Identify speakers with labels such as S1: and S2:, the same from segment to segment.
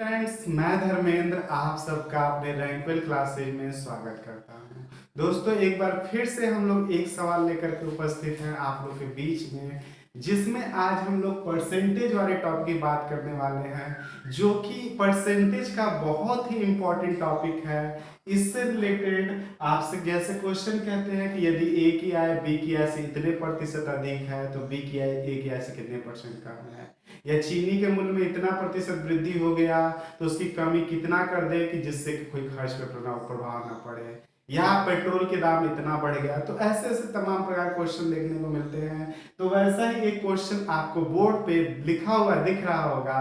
S1: Friends, मैं धर्मेंद्र आप सबका अपने रैंकवेल क्लासेज में स्वागत करता हूं। दोस्तों, एक बार फिर से हम लोग एक सवाल लेकर के उपस्थित हैं आप लोग के बीच में, जिसमें आज हम लोग परसेंटेज वाले टॉपिक की बात करने वाले हैं, जो कि परसेंटेज का बहुत ही इम्पोर्टेंट टॉपिक है। इससे रिलेटेड आपसे जैसे क्वेश्चन कहते हैं कि यदि ए की आय बी की आय से इतने प्रतिशत अधिक है तो बी की आय ए की आय से कितने परसेंट कम है, या चीनी के मूल्य में इतना प्रतिशत वृद्धि हो गया तो उसकी कमी कितना कर दे कि जिससे कि कोई खर्च पे प्रभाव ना पड़े, या पेट्रोल के दाम इतना बढ़ गया। तो ऐसे ऐसे तमाम प्रकार के क्वेश्चन देखने को मिलते हैं। तो वैसा ही एक क्वेश्चन आपको बोर्ड पे लिखा हुआ दिख रहा होगा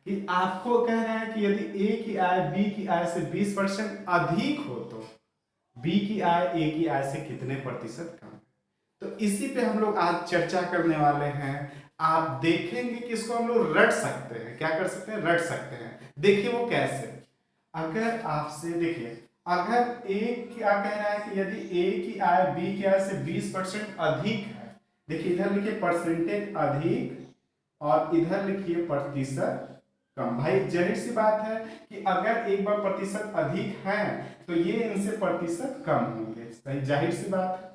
S1: कि आपको कह रहे हैं कि यदि ए की आय बी की आय से 20% अधिक हो तो बी की आय ए की आय से कितने प्रतिशत कम। तो इसी पे हम लोग आज चर्चा करने वाले हैं। आप देखेंगे कि इसको हम लोग रट सकते हैं। क्या कर सकते हैं? रट सकते हैं। देखिए वो कैसे। अगर आपसे देखिए, अगर ए क्या कह रहा है कि यदि ए की आय बी की आय से 20% अधिक है। देखिए इधर लिखिए परसेंटेज अधिक और इधर लिखिए प्रतिशत कम। भाई जाहिर सी बात है कि अगर एक बार प्रतिशत अधिक है तो ये इनसे प्रतिशत कम होंगे। सही, जाहिर सी बात है।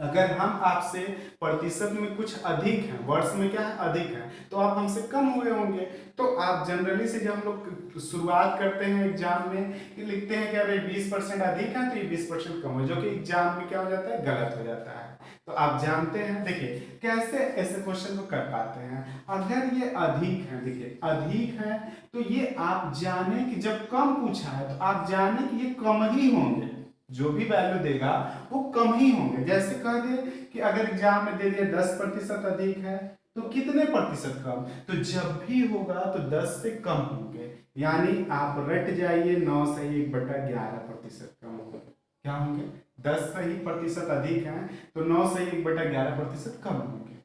S1: अगर हम आपसे प्रतिशत में कुछ अधिक है, वर्ष में क्या है अधिक है, तो आप हमसे कम हुए होंगे। तो आप जनरली से जब हम लोग शुरुआत करते हैं एग्जाम में कि लिखते हैं कि अरे 20% अधिक है तो ये 20% कम है, जो कि एग्जाम में क्या हो जाता है, गलत हो जाता है। तो आप जानते हैं, देखिए कैसे ऐसे क्वेश्चन को कर पाते हैं। अगर ये अधिक है, देखिए अधिक है तो ये आप जाने कि जब कम पूछा है तो आप जाने कि ये कम ही होंगे, जो भी वैल्यू देगा वो कम ही होंगे। जैसे कह दे कि अगर एग्जाम में दे दिया 10% अधिक है तो कितने प्रतिशत कम, तो जब भी होगा तो 10 से कम होंगे। यानी आप रट जाइए 9 से 1/11% कम होंगे। क्या होंगे? 10 से ही प्रतिशत अधिक है तो 9 से 1/11% कम होंगे।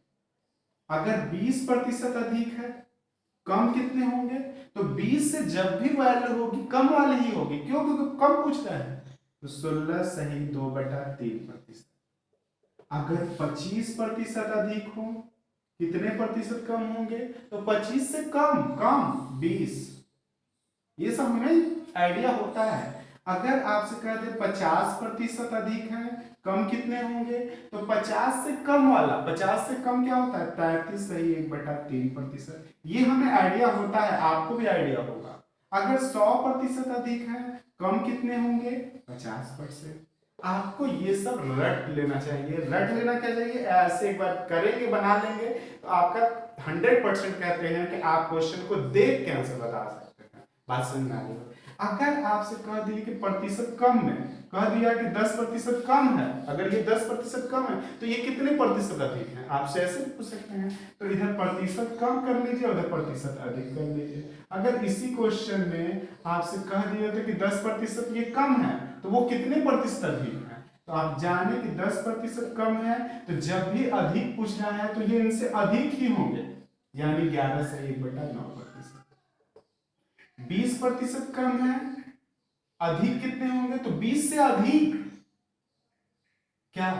S1: अगर 20% अधिक है, कम कितने होंगे? तो 20 से जब भी वैल्यू होगी कम वाली ही होगी। क्यों? क्योंकि कम पूछ रहा है। तो 16 सही 2/3%। अगर 25% अधिक हो, कितने प्रतिशत कम होंगे? तो 25 से कम कम 20। ये सब हमें आइडिया होता है। अगर आपसे कह दे 50% अधिक है, कम कितने होंगे? तो 50 से कम वाला, 50 से कम क्या होता है? 33 सही 1/3%। ये हमें आइडिया होता है, आपको भी आइडिया होगा। अगर 100% अधिक है, कम कितने होंगे? 50%। आपको ये सब रट लेना चाहिए। रट लेना क्या चाहिए? ऐसे एक बार करेंगे, बना लेंगे तो आपका 100% कहते हैं कि आप क्वेश्चन को देख के आंसर बता सकते हैं। बात समझ में आ रही है? अगर आपसे कह दिए कि प्रतिशत कम में, कह दिया कि 10% कम है, अगर ये 10% कम है तो ये कितने प्रतिशत अधिक है, आपसे ऐसे भी पूछ सकते हैं। तो इधर प्रतिशत कम कर लीजिए, उधर प्रतिशत अधिक कर लीजिए। अगर इसी क्वेश्चन में आपसे कह दिया था कि 10% ये कम है तो वो कितने प्रतिशत अधिक है, तो आप जाने कि 10% कम है तो जब भी अधिक पूछ रहा है तो ये इनसे अधिक ही होंगे। यानी 11 से 1/9%। 20% कम है, अधिक कितने होंगे? तो 20 से अधिक क्या?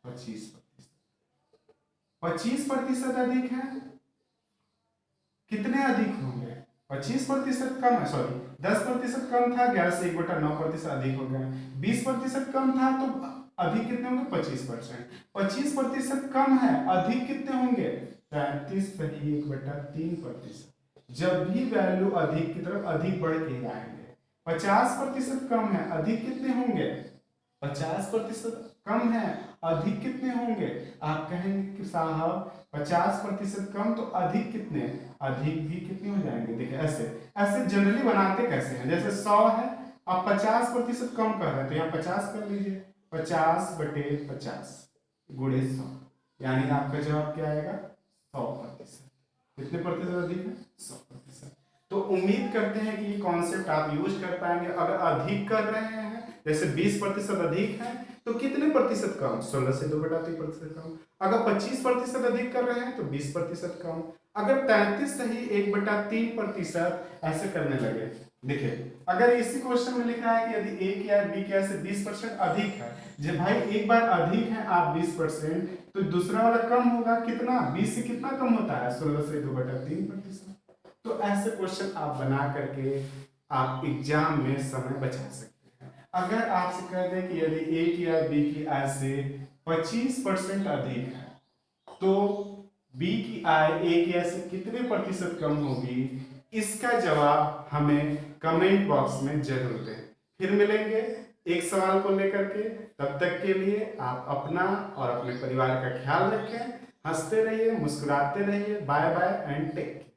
S1: 25%। 25% अधिक है, कितने अधिक होंगे? 25% कम है, सॉरी 10% कम था, 11 से 1/9% अधिक हो गया। 20% कम था तो अधिक कितने होंगे? 25%। 25% कम है, अधिक कितने होंगे? 33 सही 1/3%। जब भी वैल्यू अधिक की तरफ अधिक बढ़ के आएंगे। 50% कम है, अधिक कितने होंगे? 50% कम है, अधिक कितने होंगे? आप कहेंगे कि साहब 50% कम तो अधिक कितने? अधिक भी कितने हो जाएंगे? देखिए ऐसे ऐसे जनरली बनाते कैसे हैं, जैसे 100 है, आप 50% कम कर रहे हैं तो यहाँ 50 कर लीजिए। 50/50 गुणे 100, यानी आपका जवाब क्या आएगा? 100%। कितने प्रतिशत अधिक है? 100%। तो उम्मीद करते हैं कि ये कॉन्सेप्ट आप यूज कर पाएंगे। अगर अधिक कर रहे हैं, जैसे 20% अधिक है तो कितने प्रतिशत कम? 16 से 2/3% कम। अगर 25% अधिक कर रहे हैं तो 20% कम। अगर 33 सही 1/3% ऐसे करने लगे। देखिए अगर इसी क्वेश्चन में लिखा है कि यदि ए की आय बी की आय से 20% अधिक है, जब भाई एक बार अधिक है आप 20% तो दूसरा वाला कम होगा कितना? 20 से कितना कम होता है? 16 से 2/3%। तो ऐसे क्वेश्चन आप बना करके आप एग्जाम में समय बचा सकते हैं। अगर आपसे कह दें कि यदि ए की आय बी की आय से 25% अधिक है तो बी की आय ए की आय से कितने प्रतिशत कम होगी, इसका जवाब हमें कमेंट बॉक्स में जरूर दें। फिर मिलेंगे एक सवाल को लेकर के। तब तक के लिए आप अपना और अपने परिवार का ख्याल रखें, हंसते रहिए, मुस्कुराते रहिए। Bye bye and take care.